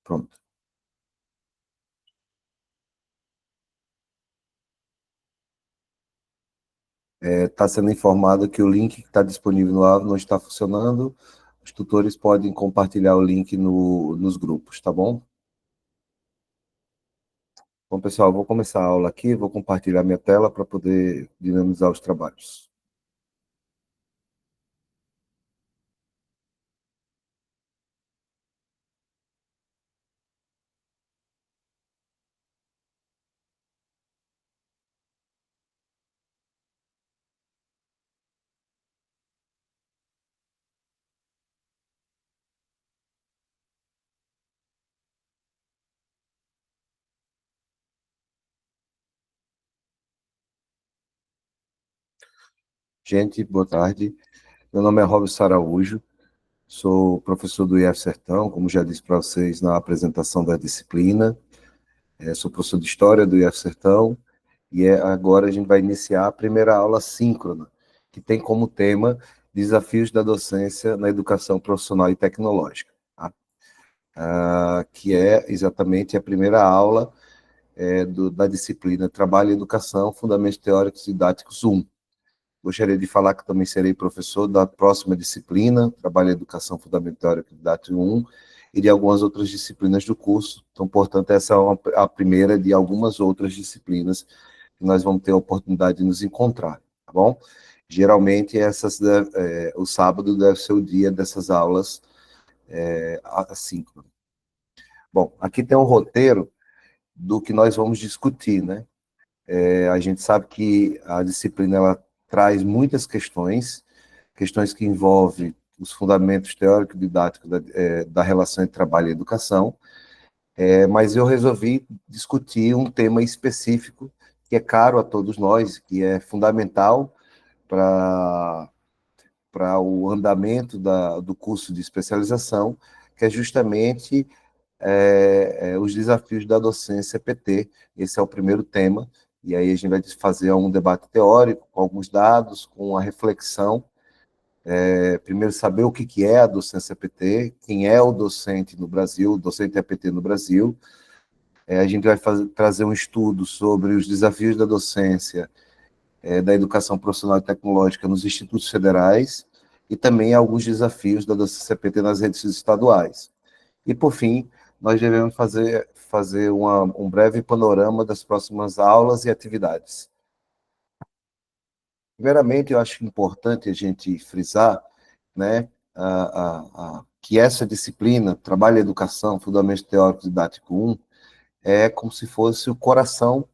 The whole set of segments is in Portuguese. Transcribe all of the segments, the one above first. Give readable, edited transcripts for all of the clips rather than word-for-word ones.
Pronto. Está sendo informado que o link que está disponível no Aula não está funcionando. Os tutores podem compartilhar o link nos grupos, tá bom? Bom, pessoal, vou começar a aula aqui, vou compartilhar minha tela para poder dinamizar os trabalhos. Gente, boa tarde. Meu nome é Robson Araújo, sou professor do IF Sertão, como já disse para vocês na apresentação da disciplina. Sou professor de História do IF Sertão e agora a gente vai iniciar a primeira aula síncrona, que tem como tema Desafios da Docência na Educação Profissional e Tecnológica, tá? Que é exatamente a primeira aula da disciplina Trabalho e Educação, Fundamentos Teóricos e Didáticos 1. Gostaria de falar que também serei professor da próxima disciplina, Trabalho e Educação Fundamental Teórico e Didático 1, e de algumas outras disciplinas do curso. Então, portanto, essa é a primeira de algumas outras disciplinas que nós vamos ter a oportunidade de nos encontrar, tá bom? Geralmente, o sábado deve ser o dia dessas aulas assíncronas. Bom, aqui tem um roteiro do que nós vamos discutir, né? A gente sabe que a disciplina ela traz muitas questões que envolvem os fundamentos teórico-didáticos da relação entre trabalho e educação, mas eu resolvi discutir um tema específico que é caro a todos nós, que é fundamental para o andamento do curso de especialização, que é justamente os desafios da docência PT. Esse é o primeiro tema, e aí a gente vai fazer um debate teórico, com alguns dados, com a reflexão. Primeiro, saber o que é a docência PT, quem é o docente no Brasil, o docente APT no Brasil. A gente vai trazer um estudo sobre os desafios da docência, da educação profissional e tecnológica nos institutos federais, e também alguns desafios da docência PT nas redes estaduais. E, por fim, nós devemos fazer um breve panorama das próximas aulas e atividades. Primeiramente, eu acho importante a gente frisar, né, que essa disciplina, Trabalho e Educação, Fundamentos Teóricos Didático 1, é como se fosse o coração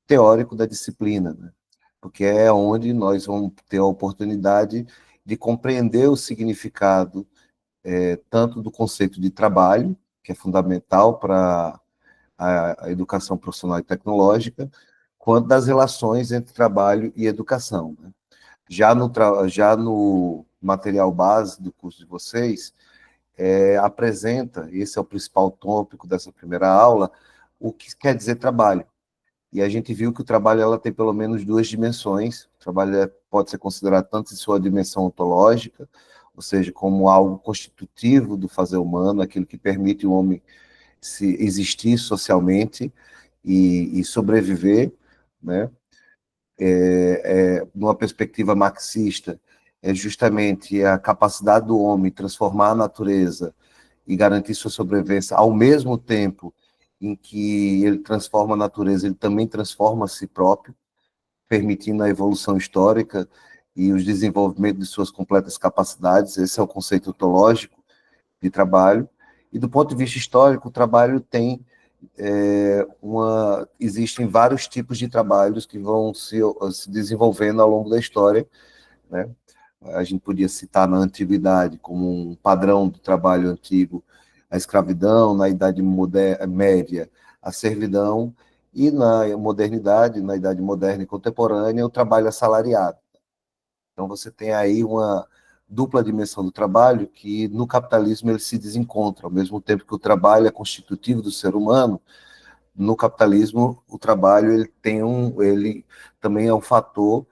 teórico da disciplina, né? Porque é onde nós vamos ter a oportunidade de compreender o significado tanto do conceito de trabalho, que é fundamental para a educação profissional e tecnológica, quanto das relações entre trabalho e educação, né? Já no material base do curso de vocês, apresenta, esse é o principal tópico dessa primeira aula, o que quer dizer trabalho. E a gente viu que o trabalho ela tem pelo menos duas dimensões. O trabalho pode ser considerado tanto em sua dimensão ontológica, ou seja, como algo constitutivo do fazer humano, aquilo que permite o homem se existir socialmente e sobreviver, né? Numa perspectiva marxista, é justamente a capacidade do homem transformar a natureza e garantir sua sobrevivência ao mesmo tempo em que ele transforma a natureza, ele também transforma a si próprio, permitindo a evolução histórica e o desenvolvimento de suas completas capacidades. Esse é o conceito ontológico de trabalho. E do ponto de vista histórico, o trabalho tem existem vários tipos de trabalhos que vão se desenvolvendo ao longo da história, né? A gente podia citar na antiguidade como um padrão do trabalho antigo a escravidão, na Idade Média a servidão, e na modernidade, na Idade Moderna e Contemporânea, o trabalho assalariado. Então você tem aí uma dupla dimensão do trabalho que no capitalismo ele se desencontra, ao mesmo tempo que o trabalho é constitutivo do ser humano. No capitalismo, o trabalho ele também é um fator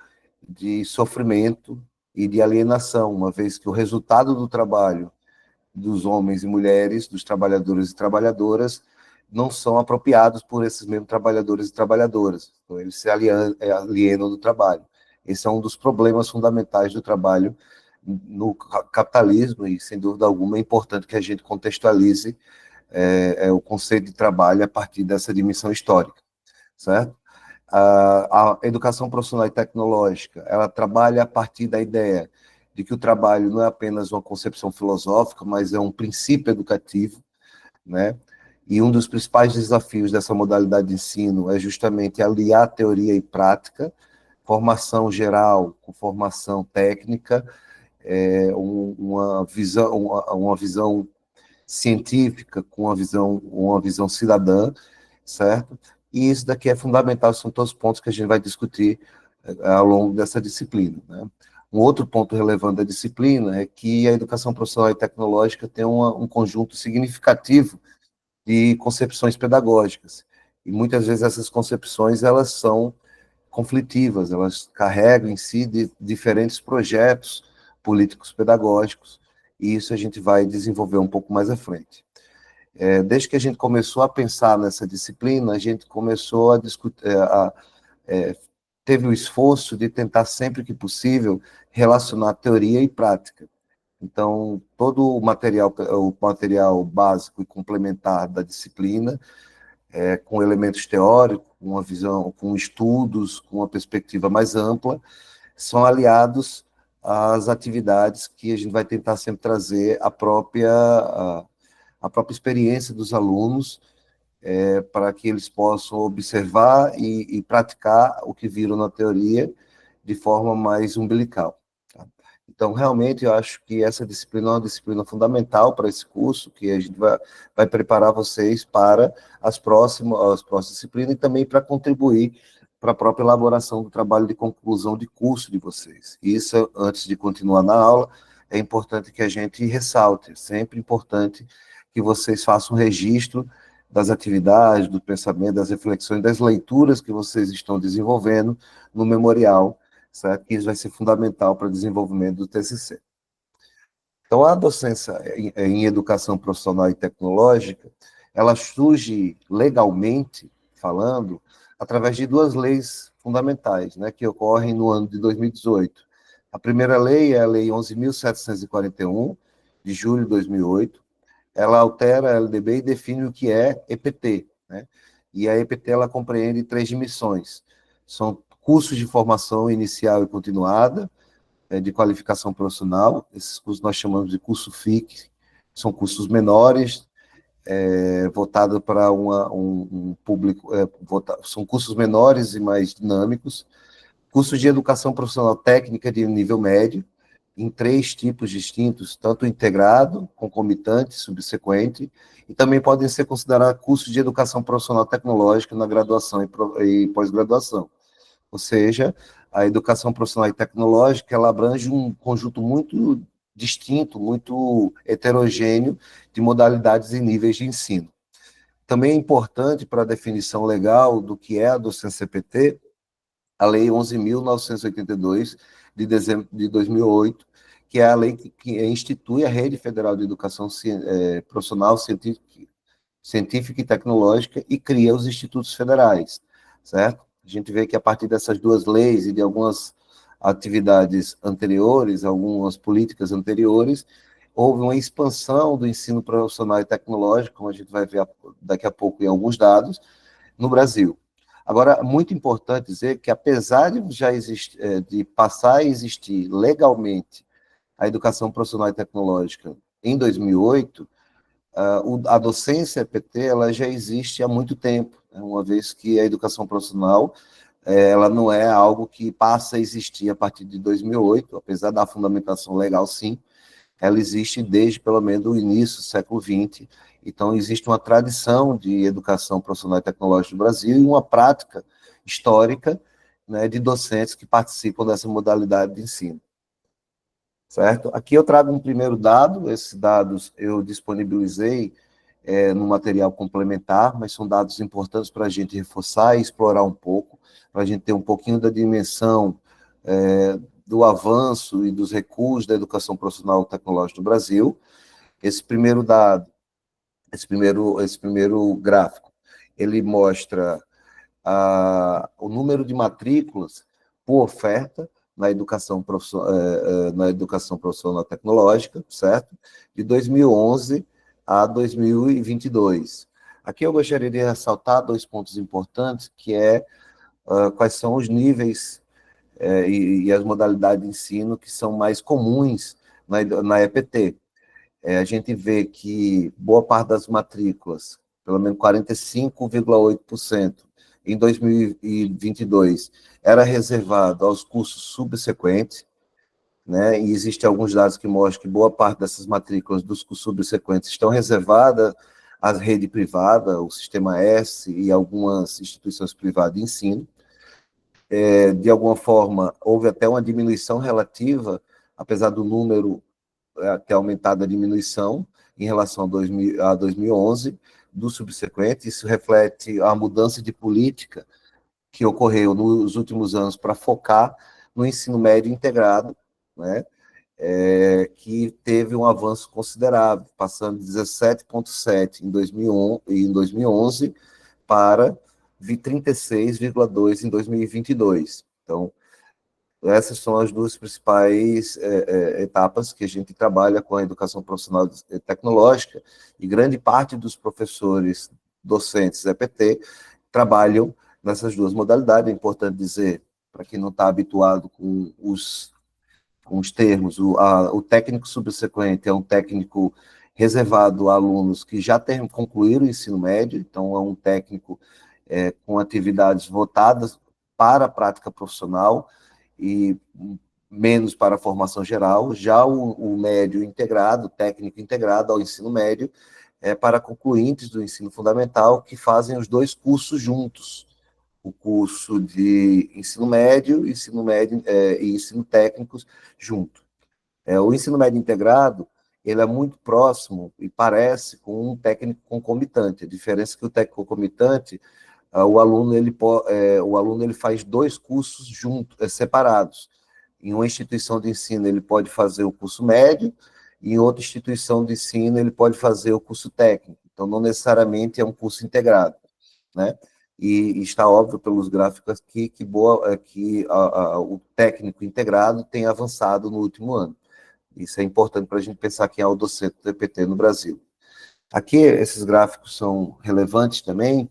de sofrimento e de alienação, uma vez que o resultado do trabalho dos homens e mulheres, dos trabalhadores e trabalhadoras, não são apropriados por esses mesmos trabalhadores e trabalhadoras. Então, eles se alienam do trabalho. Esse é um dos problemas fundamentais do trabalho no capitalismo, e, sem dúvida alguma, é importante que a gente contextualize o conceito de trabalho a partir dessa dimensão histórica, certo? A educação profissional e tecnológica, ela trabalha a partir da ideia de que o trabalho não é apenas uma concepção filosófica, mas é um princípio educativo, né? E um dos principais desafios dessa modalidade de ensino é justamente aliar teoria e prática, formação geral com formação técnica, uma visão científica com uma visão cidadã, certo? E isso daqui é fundamental, são todos os pontos que a gente vai discutir ao longo dessa disciplina, né? Um outro ponto relevante da disciplina é que a educação profissional e tecnológica tem um conjunto significativo de concepções pedagógicas. E muitas vezes essas concepções, elas são conflitivas, elas carregam em si diferentes projetos políticos pedagógicos, e isso a gente vai desenvolver um pouco mais à frente. Desde que a gente começou a pensar nessa disciplina, a gente começou a discutir, teve o esforço de tentar, sempre que possível, relacionar teoria e prática. Então, todo o material básico e complementar da disciplina, com elementos teóricos, com uma visão, com estudos, com uma perspectiva mais ampla, são aliados às atividades que a gente vai tentar sempre trazer a própria experiência dos alunos, para que eles possam observar e praticar o que viram na teoria de forma mais umbilical. Tá? Então, realmente, eu acho que essa disciplina é uma disciplina fundamental para esse curso, que a gente vai preparar vocês para as próximas disciplinas e também para contribuir para a própria elaboração do trabalho de conclusão de curso de vocês. Isso, antes de continuar na aula, é importante que a gente ressalte, é sempre importante que vocês façam um registro das atividades, do pensamento, das reflexões, das leituras que vocês estão desenvolvendo no memorial, certo? Que isso vai ser fundamental para o desenvolvimento do TCC. Então, a docência em educação profissional e tecnológica, ela surge legalmente, falando, através de duas leis fundamentais, né, que ocorrem no ano de 2018. A primeira lei é a Lei 11.741, de julho de 2008, ela altera a LDB e define o que é EPT, né? E a EPT, ela compreende três dimensões. São cursos de formação inicial e continuada, de qualificação profissional. Esses cursos nós chamamos de curso FIC, são cursos menores, voltados para um público, são cursos menores e mais dinâmicos. Cursos de educação profissional técnica de nível médio, em três tipos distintos, tanto integrado, concomitante, subsequente, e também podem ser considerados cursos de educação profissional tecnológica na graduação e pós-graduação. Ou seja, a educação profissional e tecnológica, ela abrange um conjunto muito distinto, muito heterogêneo de modalidades e níveis de ensino. Também é importante para a definição legal do que é a docência CPT, a Lei 11.982, de dezembro de 2008, que é a lei que institui a Rede Federal de Educação Profissional, Científica e Tecnológica e cria os institutos federais, certo? A gente vê que a partir dessas duas leis e de algumas atividades anteriores, algumas políticas anteriores, houve uma expansão do ensino profissional e tecnológico, como a gente vai ver daqui a pouco em alguns dados, no Brasil. Agora, muito importante dizer que, apesar de já existir, de passar a existir legalmente a educação profissional e tecnológica em 2008, a docência EPT, ela já existe há muito tempo, né? Uma vez que a educação profissional, ela não é algo que passa a existir a partir de 2008, apesar da fundamentação legal, sim, ela existe desde pelo menos o início do século XX. Então, existe uma tradição de educação profissional e tecnológica no Brasil e uma prática histórica, né, de docentes que participam dessa modalidade de ensino. Certo? Aqui eu trago um primeiro dado, esses dados eu disponibilizei no material complementar, mas são dados importantes para a gente reforçar e explorar um pouco, para a gente ter um pouquinho da dimensão do avanço e dos recursos da educação profissional e tecnológica no Brasil. Esse primeiro dado, esse primeiro gráfico, ele mostra o número de matrículas por oferta na educação profissional tecnológica, certo? De 2011 a 2022. Aqui eu gostaria de ressaltar dois pontos importantes, que é quais são os níveis e as modalidades de ensino que são mais comuns na EPT. A gente vê que boa parte das matrículas, pelo menos 45,8%, em 2022, era reservado aos cursos subsequentes, né? E existem alguns dados que mostram que boa parte dessas matrículas dos cursos subsequentes estão reservadas à rede privada, o Sistema S e algumas instituições privadas de ensino. De alguma forma, houve até uma diminuição relativa, apesar do número ter aumentado a diminuição em relação a 2011, do subsequente. Isso reflete a mudança de política que ocorreu nos últimos anos para focar no ensino médio integrado, né? Que teve um avanço considerável, passando de 17,7 em 2011 para 36,2 em 2022. Então, essas são as duas principais etapas que a gente trabalha com a educação profissional tecnológica, e grande parte dos professores docentes EPT trabalham nessas duas modalidades. É importante dizer, para quem não está habituado com os termos, o técnico subsequente é um técnico reservado a alunos que já concluíram o ensino médio, então é um técnico com atividades voltadas para a prática profissional e menos para a formação geral. Já o médio integrado, o técnico integrado ao ensino médio, é para concluintes do ensino fundamental que fazem os dois cursos juntos, o curso de ensino médio e ensino técnico junto. O ensino médio integrado, ele é muito próximo e parece com um técnico concomitante. A diferença é que o técnico concomitante, o aluno ele faz dois cursos juntos, separados. Em uma instituição de ensino, ele pode fazer o curso médio, e em outra instituição de ensino, ele pode fazer o curso técnico. Então, não necessariamente é um curso integrado, né? E está óbvio pelos gráficos aqui que o técnico integrado tem avançado no último ano. Isso é importante para a gente pensar quem é o docente do EPT no Brasil. Aqui, esses gráficos são relevantes também,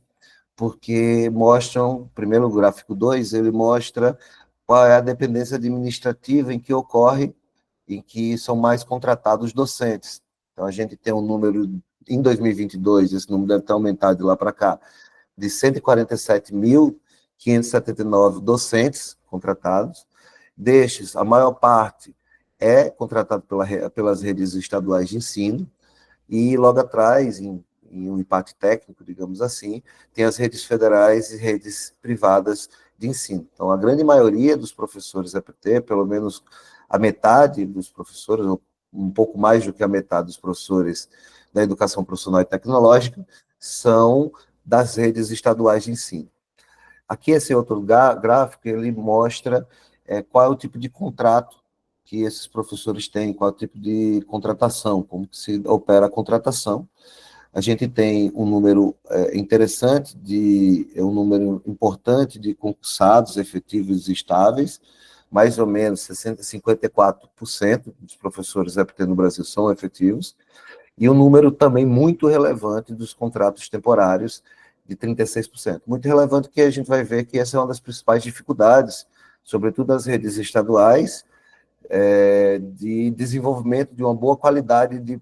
porque mostram, primeiro o gráfico 2, ele mostra qual é a dependência administrativa em que são mais contratados docentes. Então, a gente tem um número, em 2022, esse número deve ter aumentado de lá para cá, de 147.579 docentes contratados. Destes, a maior parte é contratado pelas redes estaduais de ensino, e logo atrás, em um empate técnico, digamos assim, tem as redes federais e redes privadas de ensino. Então, a grande maioria dos professores EPT, pelo menos a metade dos professores, ou um pouco mais do que a metade dos professores da educação profissional e tecnológica, são das redes estaduais de ensino. Aqui, esse outro gráfico, ele mostra qual é o tipo de contrato que esses professores têm, qual é o tipo de contratação, como que se opera a contratação. A gente tem um número interessante, um número importante de concursados efetivos e estáveis, mais ou menos 54% dos professores EPT no Brasil são efetivos, e um número também muito relevante dos contratos temporários, de 36%. Muito relevante, que a gente vai ver que essa é uma das principais dificuldades, sobretudo das redes estaduais, de desenvolvimento de uma boa qualidade de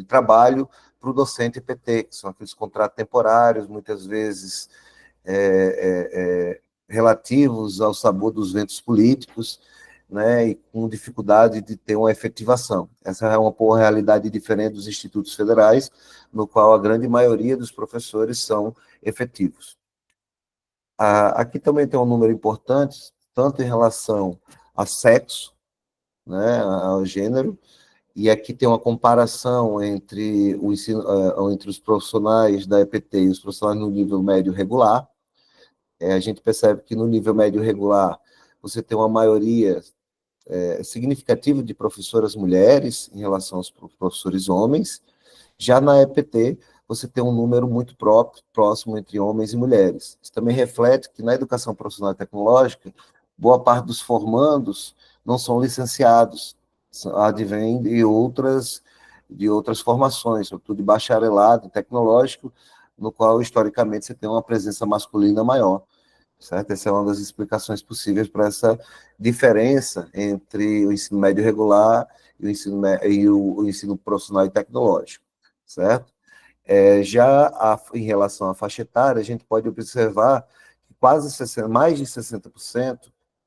trabalho para o docente EPT, que são aqueles contratos temporários, muitas vezes relativos ao sabor dos ventos políticos, né, e com dificuldade de ter uma efetivação. Essa é uma realidade diferente dos institutos federais, no qual a grande maioria dos professores são efetivos. Aqui também tem um número importante, tanto em relação a sexo, né, ao gênero, e aqui tem uma comparação entre o ensino, entre os profissionais da EPT e os profissionais no nível médio regular. A gente percebe que no nível médio regular você tem uma maioria, significativo de professoras mulheres em relação aos professores homens. Já na EPT, você tem um número muito próximo entre homens e mulheres. Isso também reflete que na educação profissional e tecnológica, boa parte dos formandos não são licenciados, advêm de outras formações, sobretudo de bacharelado tecnológico, no qual, historicamente, você tem uma presença masculina maior. Certo? Essa é uma das explicações possíveis para essa diferença entre o ensino médio regular e o ensino profissional e tecnológico, certo? Em relação à faixa etária, a gente pode observar que mais de 60%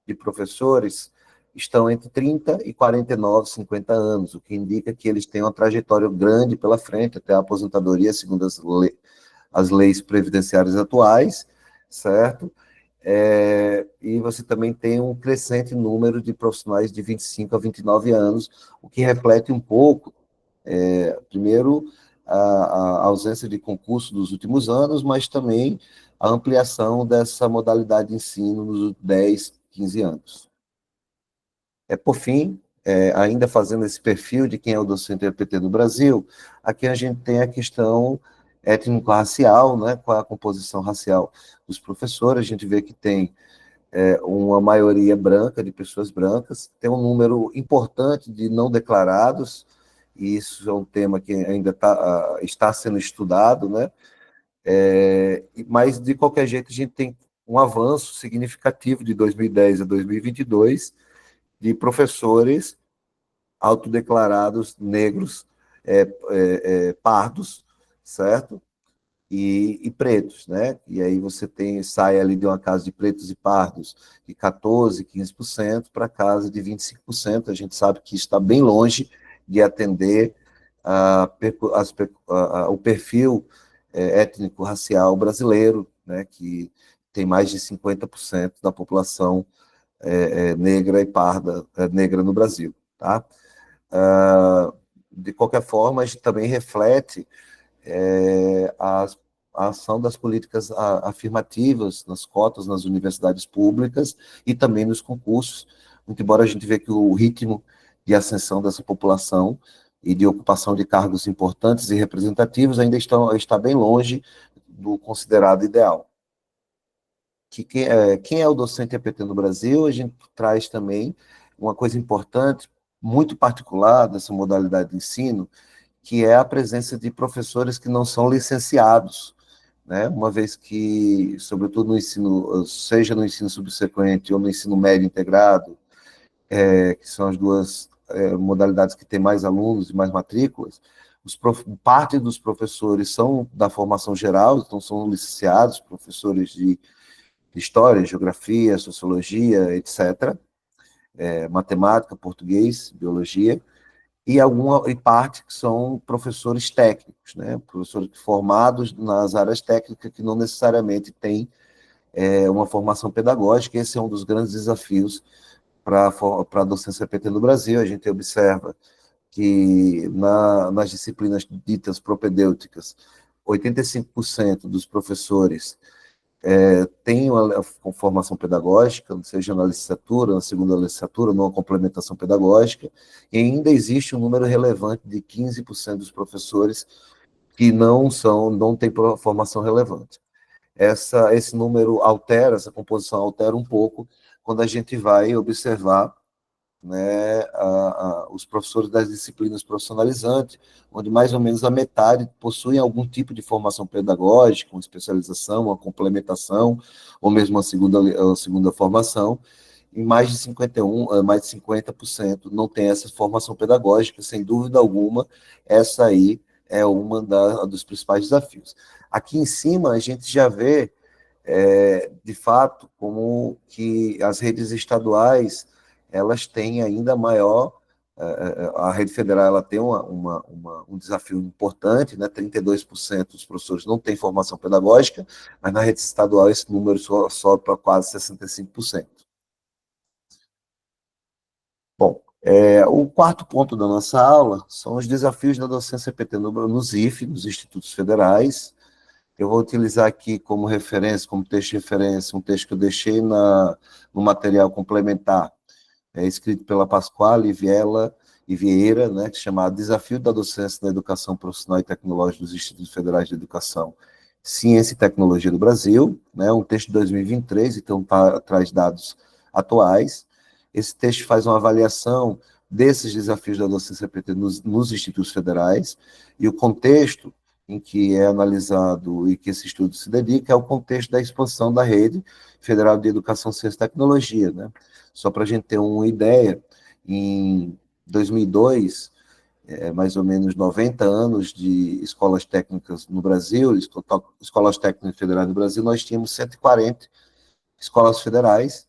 de professores estão entre 30 e 49, 50 anos, o que indica que eles têm uma trajetória grande pela frente, até a aposentadoria, segundo as leis previdenciárias atuais, certo? E você também tem um crescente número de profissionais de 25 a 29 anos, o que reflete um pouco, primeiro, a ausência de concurso dos últimos anos, mas também a ampliação dessa modalidade de ensino nos 10, 15 anos. Por fim, ainda fazendo esse perfil de quem é o docente EPT no Brasil, aqui a gente tem a questão étnico-racial, né, qual é a composição racial dos professores. A gente vê que tem uma maioria branca, de pessoas brancas, tem um número importante de não declarados, e isso é um tema que ainda está sendo estudado, né? Mas, de qualquer jeito, a gente tem um avanço significativo de 2010 a 2022 de professores autodeclarados negros, pardos, certo? E pretos, né? E aí você sai ali de uma casa de pretos e pardos de 14%, 15% para casa de 25%. A gente sabe que isso está bem longe de atender o perfil étnico-racial brasileiro, né? Que tem mais de 50% da população negra e parda, negra no Brasil, tá? De qualquer forma, a gente também reflete a ação das políticas afirmativas nas cotas nas universidades públicas e também nos concursos, muito embora a gente vê que o ritmo de ascensão dessa população e de ocupação de cargos importantes e representativos ainda está bem longe do considerado ideal. Quem é o docente EPT no Brasil? A gente traz também uma coisa importante, muito particular dessa modalidade de ensino, que é a presença de professores que não são licenciados, né? Uma vez que, sobretudo no ensino, seja no ensino subsequente ou no ensino médio integrado, que são as duas modalidades que têm mais alunos e mais matrículas, parte dos professores são da formação geral, então são licenciados, professores de história, geografia, sociologia, etc., matemática, português, biologia, e parte que são professores técnicos, né? Professores formados nas áreas técnicas que não necessariamente têm uma formação pedagógica. Esse é um dos grandes desafios para a docência EPT no Brasil. A gente observa que nas disciplinas ditas propedêuticas, 85% dos professores tem uma formação pedagógica, seja na licenciatura, na segunda licenciatura, numa complementação pedagógica, e ainda existe um número relevante de 15% dos professores que não têm formação relevante. Esse número essa composição altera um pouco quando a gente vai observar, né, os professores das disciplinas profissionalizantes, onde mais ou menos a metade possuem algum tipo de formação pedagógica, uma especialização, uma complementação, ou mesmo a segunda formação, e mais de 50% não tem essa formação pedagógica. Sem dúvida alguma, essa aí é dos principais desafios. Aqui em cima, a gente já vê, de fato, como que as redes estaduais elas têm ainda maior, a rede federal ela tem um desafio importante, né? 32% dos professores não têm formação pedagógica, mas na rede estadual esse número sobe para quase 65%. Bom, o quarto ponto da nossa aula são os desafios da docência EPT nos IFE, nos institutos federais. Eu vou utilizar aqui como referência, como texto de referência, um texto que eu deixei no material complementar, escrito pela Pasquale e Vieira, né, que se chama Desafio da Docência na Educação Profissional e Tecnológica dos Institutos Federais de Educação, Ciência e Tecnologia do Brasil, né, um texto de 2023, então traz dados atuais. Esse texto faz uma avaliação desses desafios da docência PT nos institutos federais, e o contexto em que é analisado e que esse estudo se dedica é o contexto da expansão da rede federal de educação, ciência e tecnologia, né? Só para a gente ter uma ideia, em 2002, mais ou menos 90 anos de escolas técnicas no Brasil, escolas técnicas federais no Brasil, nós tínhamos 140 escolas federais,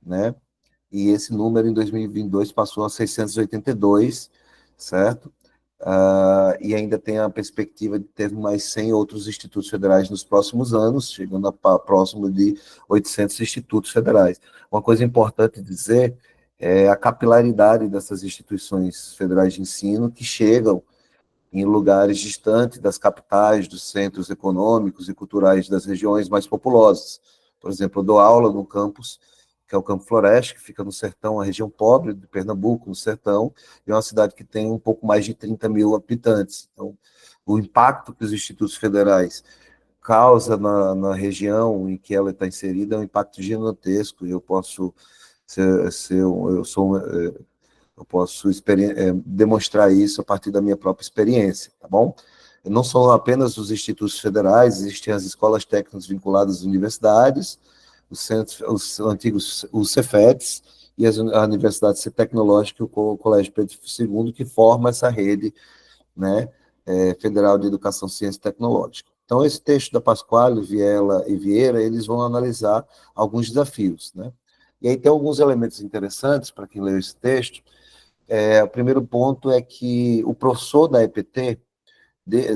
né? E esse número em 2022 passou a 682, certo? E ainda tem a perspectiva de ter mais 100 outros institutos federais nos próximos anos, chegando a próximo de 800 institutos federais. Uma coisa importante dizer é a capilaridade dessas instituições federais de ensino que chegam em lugares distantes das capitais, dos centros econômicos e culturais das regiões mais populosas. Por exemplo, eu dou aula no campus, que é o Campo Floresta, que fica no sertão, a região pobre de Pernambuco, no sertão, e é uma cidade que tem um pouco mais de 30 mil habitantes. Então, o impacto que os institutos federais causam na região em que ela está inserida é um impacto gigantesco, e eu posso eu posso demonstrar isso a partir da minha própria experiência, tá bom? Não são apenas os institutos federais, existem as escolas técnicas vinculadas às universidades, os centros, os antigos, os Cefetes, e a Universidade Tecnológica e o Colégio Pedro II, que forma essa rede, né, federal de educação, ciência e tecnológica. Então, esse texto da Pasquale, Viela e Vieira, eles vão analisar alguns desafios, né? E aí tem alguns elementos interessantes para quem leu esse texto. O primeiro ponto é que o professor da EPT,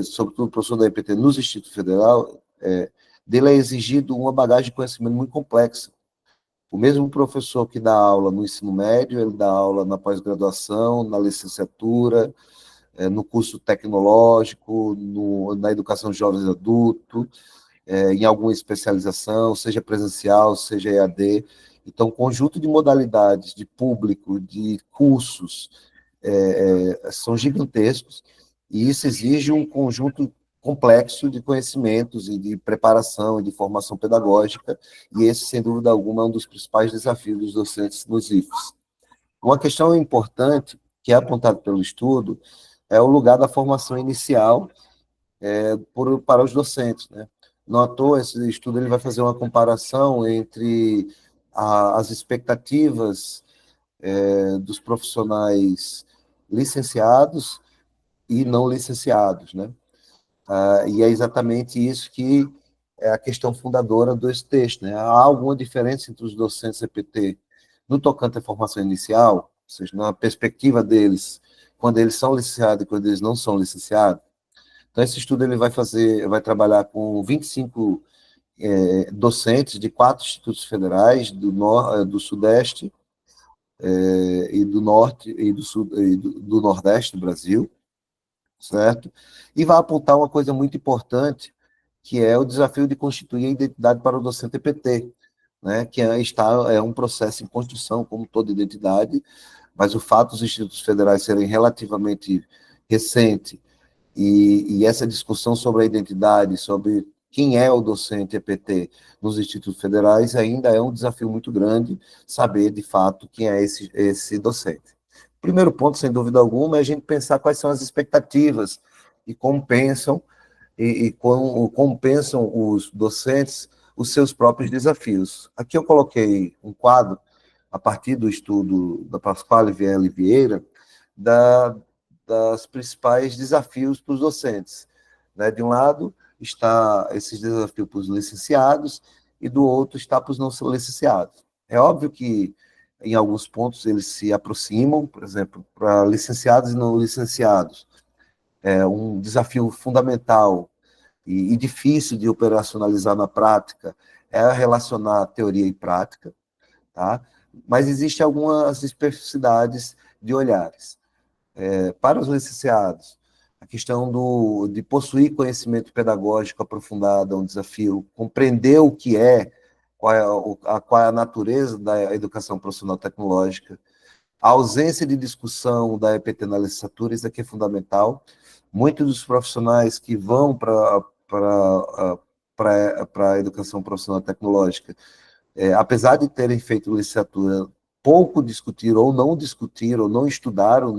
sobretudo o professor da EPT nos Institutos Federal, dele é exigido uma bagagem de conhecimento muito complexa. O mesmo professor que dá aula no ensino médio, ele dá aula na pós-graduação, na licenciatura, no curso tecnológico, na educação de jovens adultos, em alguma especialização, seja presencial, seja EAD. Então, conjunto de modalidades, de público, de cursos, são gigantescos, e isso exige um conjunto complexo de conhecimentos e de preparação e de formação pedagógica, e esse, sem dúvida alguma, é um dos principais desafios dos docentes nos IFES. Uma questão importante, que é apontada pelo estudo, é o lugar da formação inicial para os docentes, né? Não à toa, esse estudo ele vai fazer uma comparação entre as expectativas dos profissionais licenciados e não licenciados, né? E é exatamente isso que é a questão fundadora desse texto, né? Há alguma diferença entre os docentes EPT no tocante à formação inicial, ou seja, na perspectiva deles, quando eles são licenciados e quando eles não são licenciados? Então, esse estudo ele vai trabalhar com 25 docentes de 4 institutos federais do Sudeste, e do Norte e do Sul e do Nordeste do Brasil, certo? E vai apontar uma coisa muito importante, que é o desafio de constituir a identidade para o docente EPT, né? Que é um processo em construção, como toda identidade, mas o fato dos institutos federais serem relativamente recentes e essa discussão sobre a identidade, sobre quem é o docente EPT nos institutos federais, ainda é um desafio muito grande saber, de fato, quem é esse docente. O primeiro ponto, sem dúvida alguma, é a gente pensar quais são as expectativas e como pensam, como pensam os docentes os seus próprios desafios. Aqui eu coloquei um quadro, a partir do estudo da Pasquale Viela e Vieira, das principais desafios para os docentes, né? De um lado está esses desafios para os licenciados e do outro está para os não licenciados. É óbvio que em alguns pontos eles se aproximam, por exemplo, para licenciados e não licenciados. É um desafio fundamental e difícil de operacionalizar na prática é relacionar teoria e prática, tá? Mas existem algumas especificidades de olhares. Para os licenciados, a questão de possuir conhecimento pedagógico aprofundado é um desafio, compreender o que qual é a natureza da educação profissional tecnológica, A ausência de discussão da EPT na licenciatura, isso aqui é fundamental. Muitos dos profissionais que vão para a educação profissional tecnológica, apesar de terem feito licenciatura, pouco discutiram ou não estudaram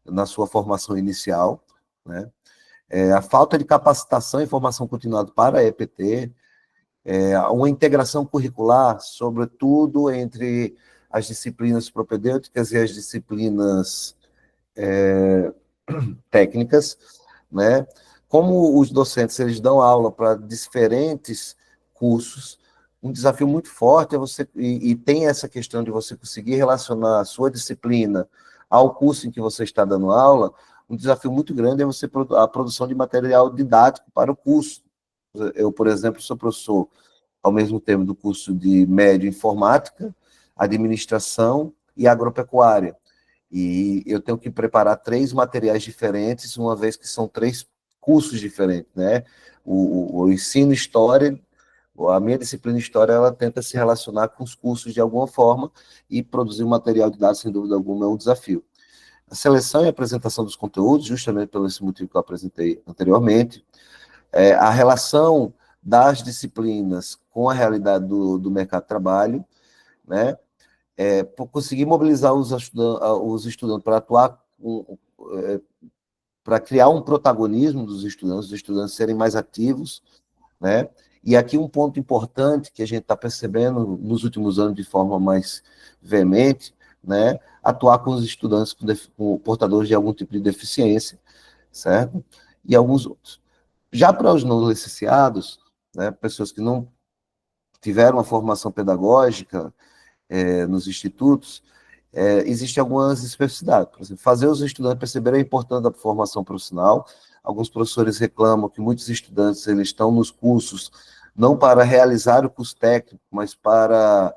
na sua formação inicial, né? A falta de capacitação e formação continuada para a EPT, uma integração curricular, sobretudo entre as disciplinas propedêuticas e as disciplinas técnicas, né? Como os docentes eles dão aula para diferentes cursos, um desafio muito forte é você e tem essa questão de você conseguir relacionar a sua disciplina ao curso em que você está dando aula. Um desafio muito grande é você a produção de material didático para o curso. Eu, por exemplo, sou professor ao mesmo tempo do curso de médio informática, administração e agropecuária. E eu tenho que preparar 3 materiais diferentes, uma vez que são 3 cursos diferentes, né? O ensino história, a minha disciplina história, ela tenta se relacionar com os cursos de alguma forma e produzir um material de dados, sem dúvida alguma, é um desafio. A seleção e apresentação dos conteúdos, justamente pelo esse motivo que eu apresentei anteriormente, a relação das disciplinas com a realidade do mercado de trabalho, né? Conseguir mobilizar os estudantes para atuar, para criar um protagonismo dos estudantes, os estudantes serem mais ativos, né? E aqui um ponto importante que a gente está percebendo nos últimos anos de forma mais veemente, né? Atuar com os estudantes com portadores de algum tipo de deficiência, certo? E alguns outros. Já para os não licenciados, né, pessoas que não tiveram uma formação pedagógica nos institutos, existem algumas especificidades. Por exemplo, fazer os estudantes perceberem a importância da formação profissional. Alguns professores reclamam que muitos estudantes eles estão nos cursos não para realizar o curso técnico, mas para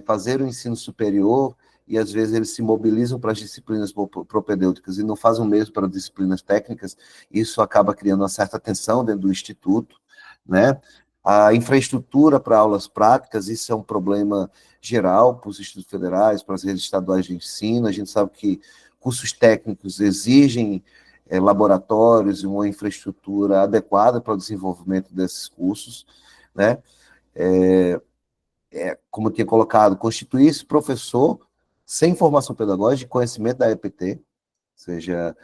fazer o ensino superior, e às vezes eles se mobilizam para as disciplinas propedêuticas e não fazem o mesmo para as disciplinas técnicas. Isso acaba criando uma certa tensão dentro do instituto, né? A infraestrutura para aulas práticas, isso é um problema geral para os institutos federais, para as redes estaduais de ensino. A gente sabe que cursos técnicos exigem laboratórios e uma infraestrutura adequada para o desenvolvimento desses cursos, né? Como eu tinha colocado, constituir-se professor sem formação pedagógica, conhecimento da EPT, ou seja,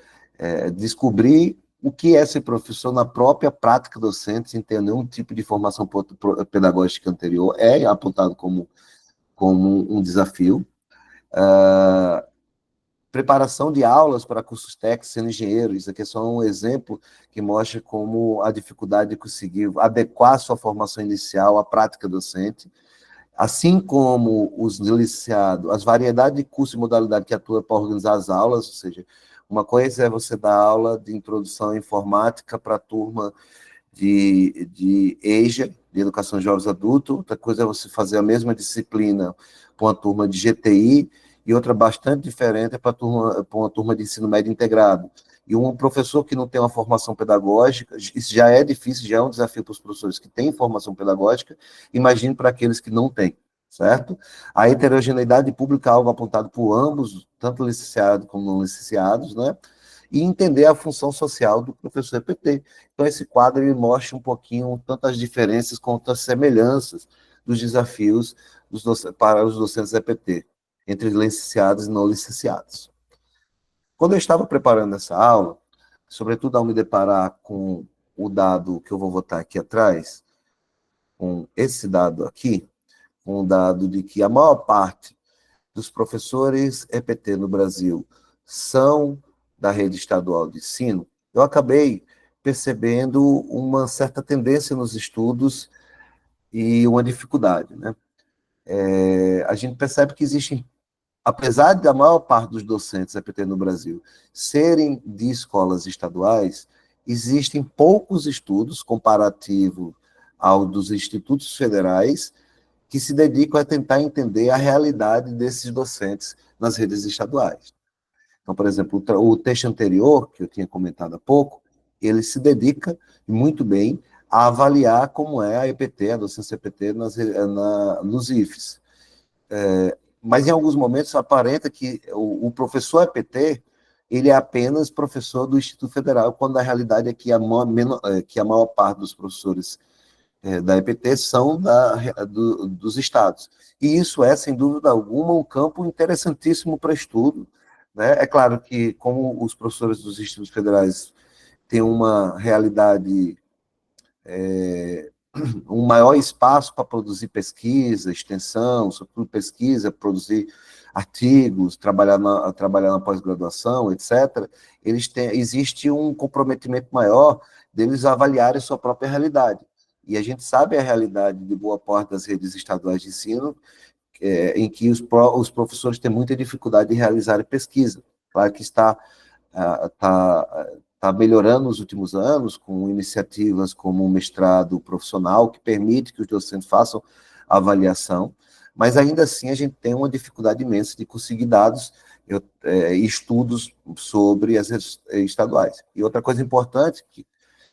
descobrir o que é ser professor na própria prática docente, sem ter nenhum tipo de formação pedagógica anterior, é apontado como um desafio. Preparação de aulas para cursos técnicos, sendo engenheiro, isso aqui é só um exemplo que mostra como a dificuldade de conseguir adequar a sua formação inicial à prática docente, assim como os licenciados, as variedades de curso e modalidade que atua para organizar as aulas, ou seja, uma coisa é você dar aula de introdução à informática para a turma de EJA, de Educação de Jovens Adultos, outra coisa é você fazer a mesma disciplina para uma turma de GTI, e outra bastante diferente é para uma turma de ensino médio integrado. E um professor que não tem uma formação pedagógica, isso já é difícil, já é um desafio para os professores que têm formação pedagógica, imagine para aqueles que não têm, certo? A heterogeneidade pública é algo apontado por ambos, tanto licenciados como não licenciados, né? E entender a função social do professor EPT. Então, esse quadro ele mostra um pouquinho tanto as diferenças quanto as semelhanças dos desafios para os docentes EPT, entre licenciados e não licenciados. Quando eu estava preparando essa aula, sobretudo ao me deparar com o dado que eu vou botar aqui atrás, com esse dado aqui, com o dado de que a maior parte dos professores EPT no Brasil são da rede estadual de ensino, eu acabei percebendo uma certa tendência nos estudos e uma dificuldade, né? A gente percebe que existem, apesar da maior parte dos docentes EPT no Brasil serem de escolas estaduais, existem poucos estudos comparativos ao dos institutos federais que se dedicam a tentar entender a realidade desses docentes nas redes estaduais. Então, por exemplo, o texto anterior, que eu tinha comentado há pouco, ele se dedica muito bem a avaliar como é a EPT, a docência EPT nos IFES. mas em alguns momentos aparenta que o professor EPT ele é apenas professor do Instituto Federal, quando a realidade é que a maior parte dos professores da EPT são dos estados. E isso é, sem dúvida alguma, um campo interessantíssimo para estudo. Né? É claro que, como os professores dos institutos federais têm uma realidade, um maior espaço para produzir pesquisa, extensão, sobretudo pesquisa, produzir artigos, trabalhar na pós-graduação, etc., existe um comprometimento maior deles avaliarem sua própria realidade. E a gente sabe a realidade de boa parte das redes estaduais de ensino, em que os professores têm muita dificuldade de realizar pesquisa. Claro que está melhorando nos últimos anos, com iniciativas como o mestrado profissional, que permite que os docentes façam avaliação, mas ainda assim a gente tem uma dificuldade imensa de conseguir dados e estudos sobre as redes estaduais. E outra coisa importante, que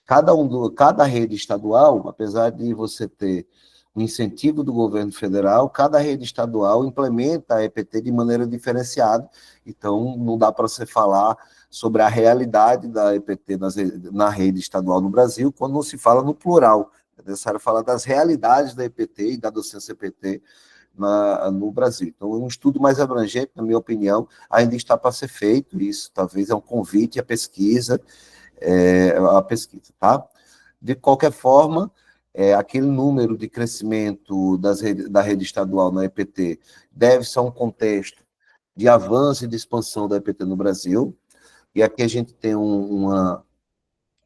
cada rede estadual, apesar de você ter o incentivo do governo federal, cada rede estadual implementa a EPT de maneira diferenciada, então não dá para você falar sobre a realidade da EPT na rede estadual no Brasil, quando não se fala no plural. É necessário falar das realidades da EPT e da docência EPT no Brasil. Então, um estudo mais abrangente, na minha opinião, ainda está para ser feito, isso talvez é um convite à pesquisa, tá? De qualquer forma, aquele número de crescimento da rede estadual na EPT deve-se a um contexto de avanço e de expansão da EPT no Brasil, e aqui a gente tem uma,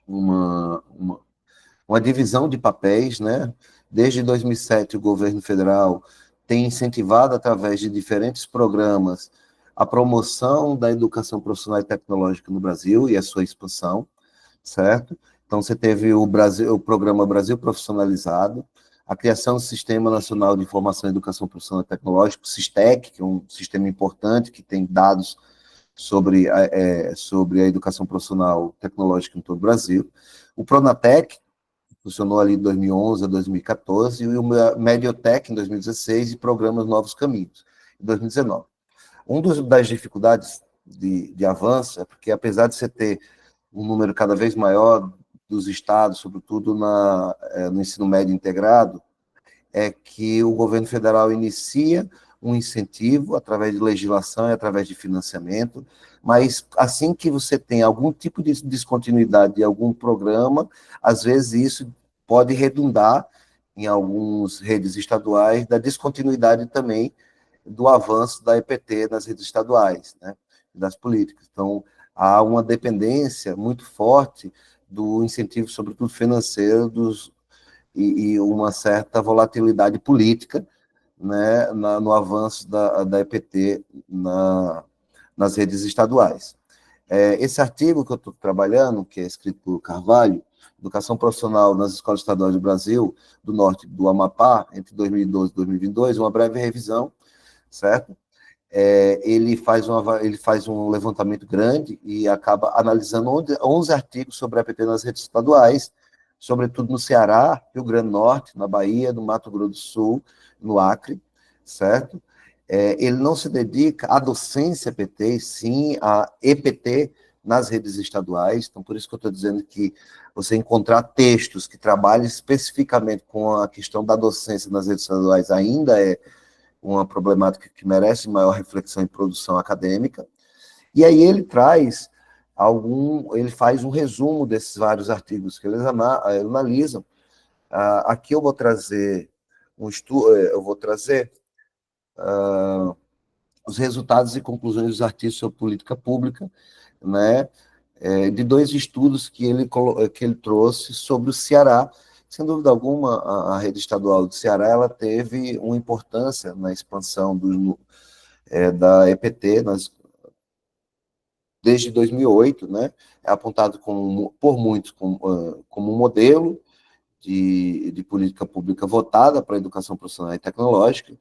uma divisão de papéis, né? Desde 2007, o governo federal tem incentivado, através de diferentes programas, a promoção da educação profissional e tecnológica no Brasil e a sua expansão, certo? Então, você teve o programa Brasil Profissionalizado, a criação do Sistema Nacional de Informação e Educação Profissional e Tecnológica, o SISTEC, que é um sistema importante, que tem dados sobre a educação profissional tecnológica em todo o Brasil, o Pronatec, que funcionou ali de 2011 a 2014, e o Mediotec, em 2016, e programas Novos Caminhos, em 2019. Uma das dificuldades de avanço é porque, apesar de você ter um número cada vez maior dos estados, sobretudo no ensino médio integrado, é que o governo federal inicia um incentivo através de legislação e através de financiamento, mas assim que você tem algum tipo de descontinuidade de algum programa, às vezes isso pode redundar em algumas redes estaduais da descontinuidade também do avanço da EPT nas redes estaduais, né, das políticas. Então, há uma dependência muito forte do incentivo, sobretudo financeiro, e uma certa volatilidade política, né, no avanço da EPT nas redes estaduais. Esse artigo que eu estou trabalhando, que é escrito por Carvalho, Educação Profissional nas Escolas Estaduais do Brasil, do Norte do Amapá, entre 2012 e 2022, uma breve revisão, certo? Ele faz um levantamento grande e acaba analisando 11 artigos sobre a EPT nas redes estaduais, sobretudo no Ceará, Rio Grande do Norte, na Bahia, no Mato Grosso do Sul, no Acre, certo? Ele não se dedica à docência EPT, sim à EPT nas redes estaduais, então por isso que eu estou dizendo que você encontrar textos que trabalhem especificamente com a questão da docência nas redes estaduais ainda é uma problemática que merece maior reflexão e produção acadêmica. E aí ele faz um resumo desses vários artigos que eles analisam. Aqui eu vou trazer os resultados e conclusões dos artigos sobre política pública, né, de dois estudos que ele trouxe sobre o Ceará. Sem dúvida alguma, a rede estadual do Ceará ela teve uma importância na expansão da EPT desde 2008, né? É apontado por muitos como um modelo de política pública votada para a educação profissional e tecnológica,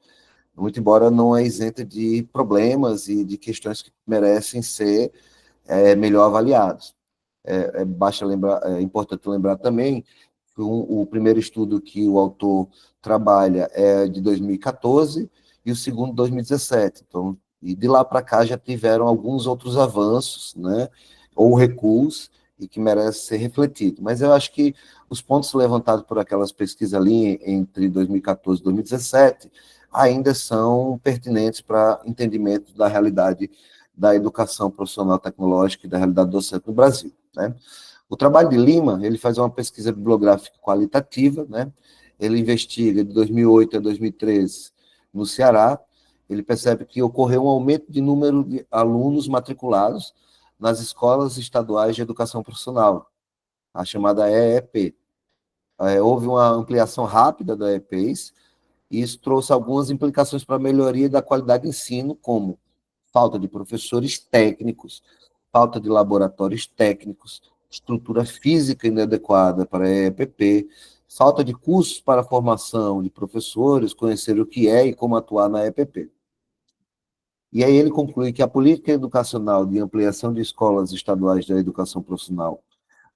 muito embora não é isenta de problemas e de questões que merecem ser melhor avaliados. É importante lembrar também que o primeiro estudo que o autor trabalha é de 2014, e o segundo em 2017. Então, e de lá para cá já tiveram alguns outros avanços, né, ou recuos, e que merece ser refletido. Mas eu acho que os pontos levantados por aquelas pesquisas ali entre 2014 e 2017 ainda são pertinentes para entendimento da realidade da educação profissional tecnológica e da realidade docente no Brasil, né? O trabalho de Lima, ele faz uma pesquisa bibliográfica qualitativa, né? Ele investiga de 2008 a 2013 no Ceará. Ele percebe que ocorreu um aumento de número de alunos matriculados nas escolas estaduais de educação profissional, a chamada EEP. Houve uma ampliação rápida da EPs, e isso trouxe algumas implicações para a melhoria da qualidade de ensino, como falta de professores técnicos, falta de laboratórios técnicos, estrutura física inadequada para a EPP, falta de cursos para a formação de professores, conhecer o que é e como atuar na EPP. E aí ele conclui que a política educacional de ampliação de escolas estaduais da educação profissional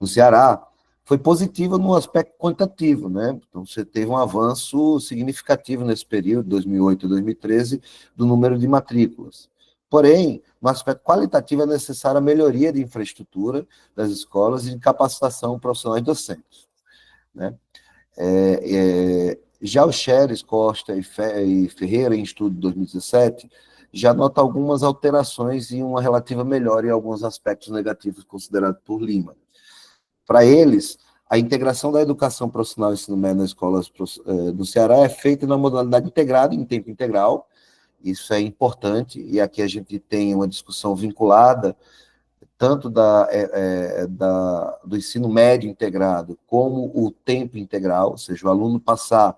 no Ceará foi positiva no aspecto quantitativo, né? Então, você teve um avanço significativo nesse período, 2008 e 2013, do número de matrículas. Porém, no aspecto qualitativo, é necessária a melhoria de infraestrutura das escolas e de capacitação profissionais docentes, né? Já o Xeres Costa e Ferreira, em estudo de 2017, já nota algumas alterações e uma relativa melhora em alguns aspectos negativos considerados por Lima. Para eles, a integração da educação profissional e ensino médio nas escolas do Ceará é feita na modalidade integrada, em tempo integral. Isso é importante, e aqui a gente tem uma discussão vinculada tanto do ensino médio integrado como o tempo integral, ou seja, o aluno passar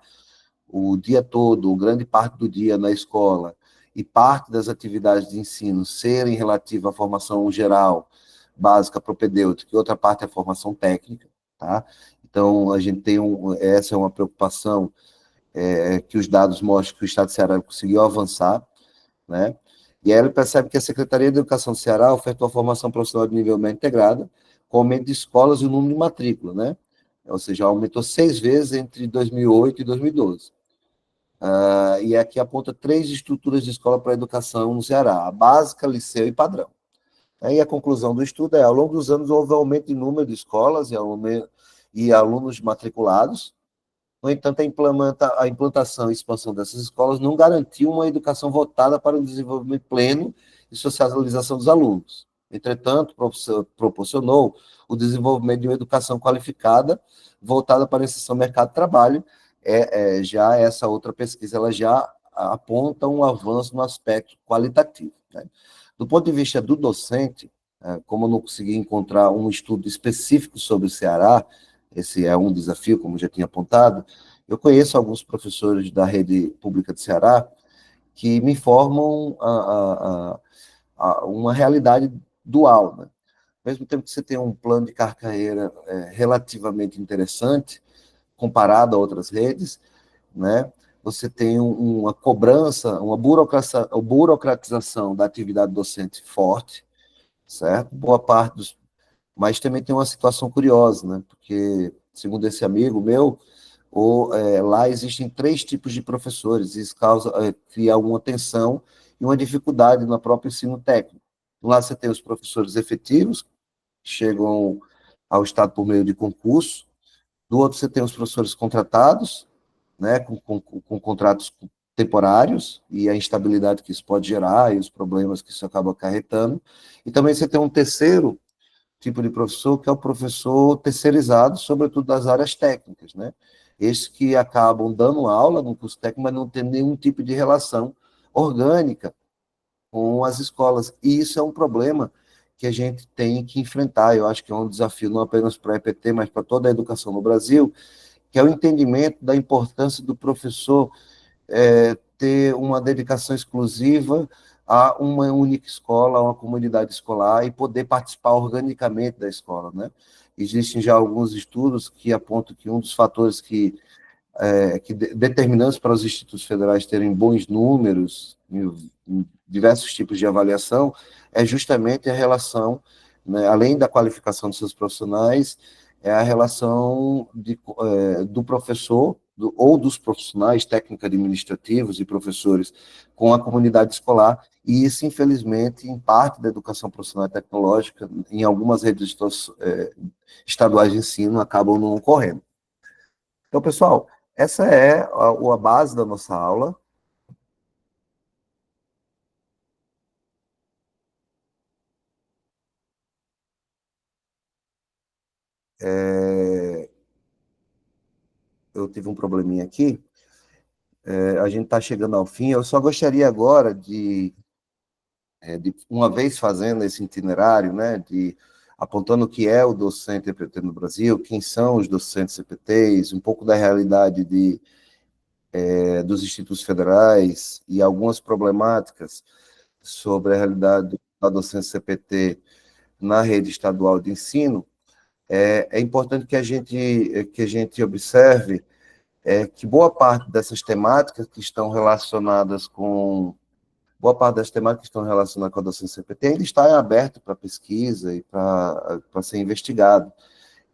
o dia todo, ou grande parte do dia na escola, e parte das atividades de ensino serem relativas à formação geral, básica, propedêutica, e outra parte é a formação técnica, tá? Então, a gente tem essa é uma preocupação que os dados mostram que o Estado de Ceará conseguiu avançar, né? E aí ele percebe que a Secretaria de Educação do Ceará ofertou a formação profissional de nível médio integrada, com aumento de escolas e o número de matrícula, né? Ou seja, aumentou 6 vezes entre 2008 e 2012. E aqui aponta 3 estruturas de escola para a educação no Ceará: a básica, liceu e padrão. Aí a conclusão do estudo ao longo dos anos houve aumento de número de escolas e alunos matriculados. No entanto, a implantação e expansão dessas escolas não garantiu uma educação voltada para o desenvolvimento pleno e socialização dos alunos. Entretanto, proporcionou o desenvolvimento de uma educação qualificada voltada para a inserção no mercado de trabalho. Já essa outra pesquisa ela já aponta um avanço no aspecto qualitativo, né? Do ponto de vista do docente, como eu não consegui encontrar um estudo específico sobre o Ceará, esse é um desafio, como já tinha apontado, eu conheço alguns professores da rede pública de Ceará que me informam uma realidade dual, né? Ao mesmo tempo que você tem um plano de carreira relativamente interessante, comparado a outras redes, né? Você tem uma cobrança, uma burocratização da atividade docente forte, certo? Boa parte dos... Mas também tem uma situação curiosa, né? Porque, segundo esse amigo meu, lá existem 3 tipos de professores, e isso cria alguma tensão e uma dificuldade no próprio ensino técnico. Lá você tem os professores efetivos, que chegam ao Estado por meio de concurso. Do outro, você tem os professores contratados, né, com contratos temporários, e a instabilidade que isso pode gerar, e os problemas que isso acaba acarretando. E também você tem um terceiro tipo de professor, que é o professor terceirizado, sobretudo das áreas técnicas, né? Esses que acabam dando aula no curso técnico, mas não tem nenhum tipo de relação orgânica com as escolas. E isso é um problema que a gente tem que enfrentar. Eu acho que é um desafio não apenas para a EPT, mas para toda a educação no Brasil, que é o entendimento da importância do professor ter uma dedicação exclusiva a uma única escola, a uma comunidade escolar, e poder participar organicamente da escola, né? Existem já alguns estudos que apontam que um dos fatores determinantes para os institutos federais terem bons números em diversos tipos de avaliação é justamente a relação, né, além da qualificação dos seus profissionais, é a relação do professor ou dos profissionais técnico-administrativos e professores com a comunidade escolar, e isso, infelizmente, em parte da educação profissional e tecnológica, em algumas redes estaduais de ensino, acabam não ocorrendo. Então, pessoal, essa é a base da nossa aula. Eu tive um probleminha aqui, a gente está chegando ao fim. Eu só gostaria agora de uma vez fazendo esse itinerário, né, de apontando o que é o docente EPT no Brasil, quem são os docentes EPTs, um pouco da realidade dos institutos federais e algumas problemáticas sobre a realidade da docência CPT na rede estadual de ensino. É importante que a gente observe que boa parte das temáticas que estão relacionadas com a docência CPT ainda está em aberto para pesquisa e para ser investigado.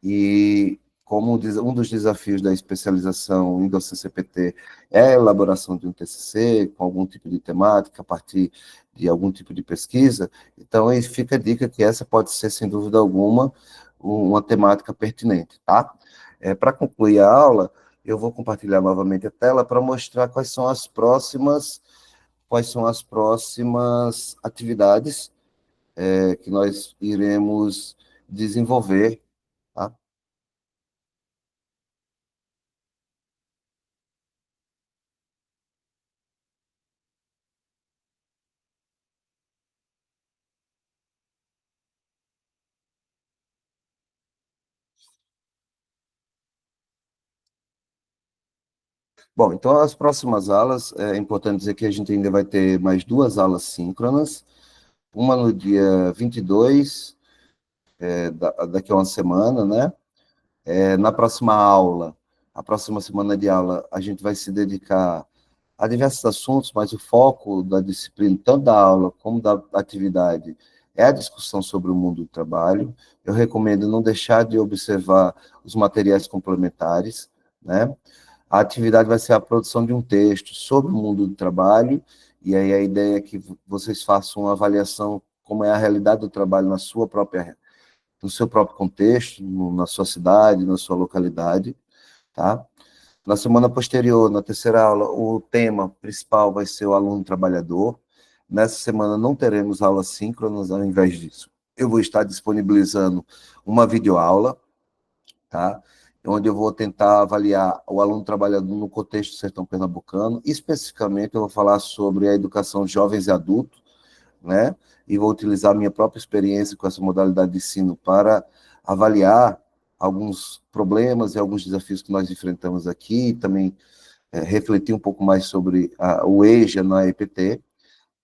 E como um dos desafios da especialização em docência CPT é a elaboração de um TCC com algum tipo de temática, a partir de algum tipo de pesquisa, então aí fica a dica que essa pode ser, sem dúvida alguma, uma temática pertinente, tá? Para concluir a aula, eu vou compartilhar novamente a tela para mostrar quais são as próximas atividades que nós iremos desenvolver, tá? Bom, então as próximas aulas, é importante dizer que a gente ainda vai ter mais duas aulas síncronas, uma no dia 22, daqui a uma semana, né? Na próxima aula, a próxima semana de aula, a gente vai se dedicar a diversos assuntos, mas o foco da disciplina, tanto da aula como da atividade, é a discussão sobre o mundo do trabalho. Eu recomendo não deixar de observar os materiais complementares, né? A atividade vai ser a produção de um texto sobre o mundo do trabalho, e aí a ideia é que vocês façam uma avaliação como é a realidade do trabalho no seu próprio contexto, na sua cidade, na sua localidade, tá? Na semana posterior, na terceira aula, o tema principal vai ser o aluno trabalhador. Nessa semana não teremos aulas síncronas, ao invés disso. Eu vou estar disponibilizando uma videoaula, tá? Onde eu vou tentar avaliar o aluno trabalhador no contexto do sertão pernambucano. Especificamente, eu vou falar sobre a educação de jovens e adultos, né? E vou utilizar a minha própria experiência com essa modalidade de ensino para avaliar alguns problemas e alguns desafios que nós enfrentamos aqui, e também refletir um pouco mais sobre o EJA na EPT.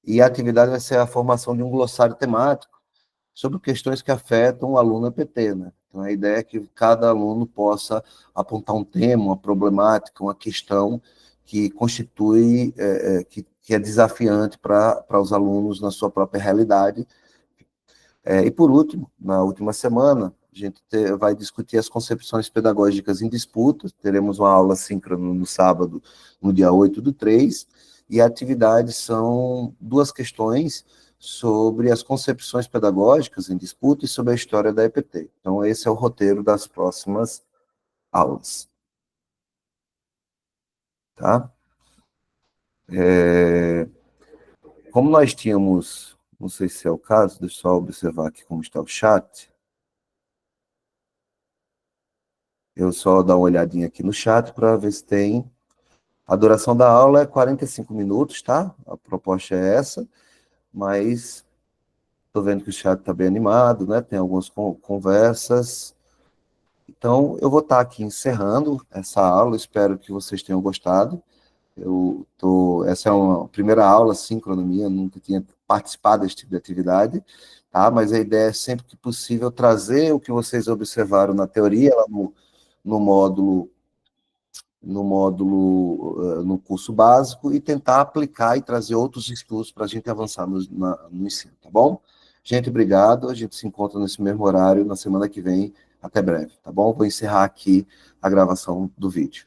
E a atividade vai ser a formação de um glossário temático sobre questões que afetam o aluno EPT, né? Então, a ideia é que cada aluno possa apontar um tema, uma problemática, uma questão que constitui, que é desafiante para os alunos na sua própria realidade. E, por último, na última semana, a gente vai discutir as concepções pedagógicas em disputas. Teremos uma aula síncrona no sábado, no dia 8/3, e a atividade são duas questões sobre as concepções pedagógicas em disputa e sobre a história da EPT. Então, esse é o roteiro das próximas aulas, tá? Como nós tínhamos, não sei se é o caso, deixa eu só observar aqui como está o chat. Eu só dar uma olhadinha aqui no chat para ver se tem. A duração da aula é 45 minutos, tá? A proposta é essa, mas estou vendo que o chat está bem animado, né? Tem algumas conversas. Então, eu vou estar aqui encerrando essa aula, espero que vocês tenham gostado. Essa é uma primeira aula síncrona minha, nunca tinha participado desse tipo de atividade, tá? Mas a ideia é sempre que possível trazer o que vocês observaram na teoria, lá no módulo no curso básico, e tentar aplicar e trazer outros estudos para a gente avançar no ensino, tá bom? Gente, obrigado. A gente se encontra nesse mesmo horário na semana que vem. Até breve, tá bom? Vou encerrar aqui a gravação do vídeo.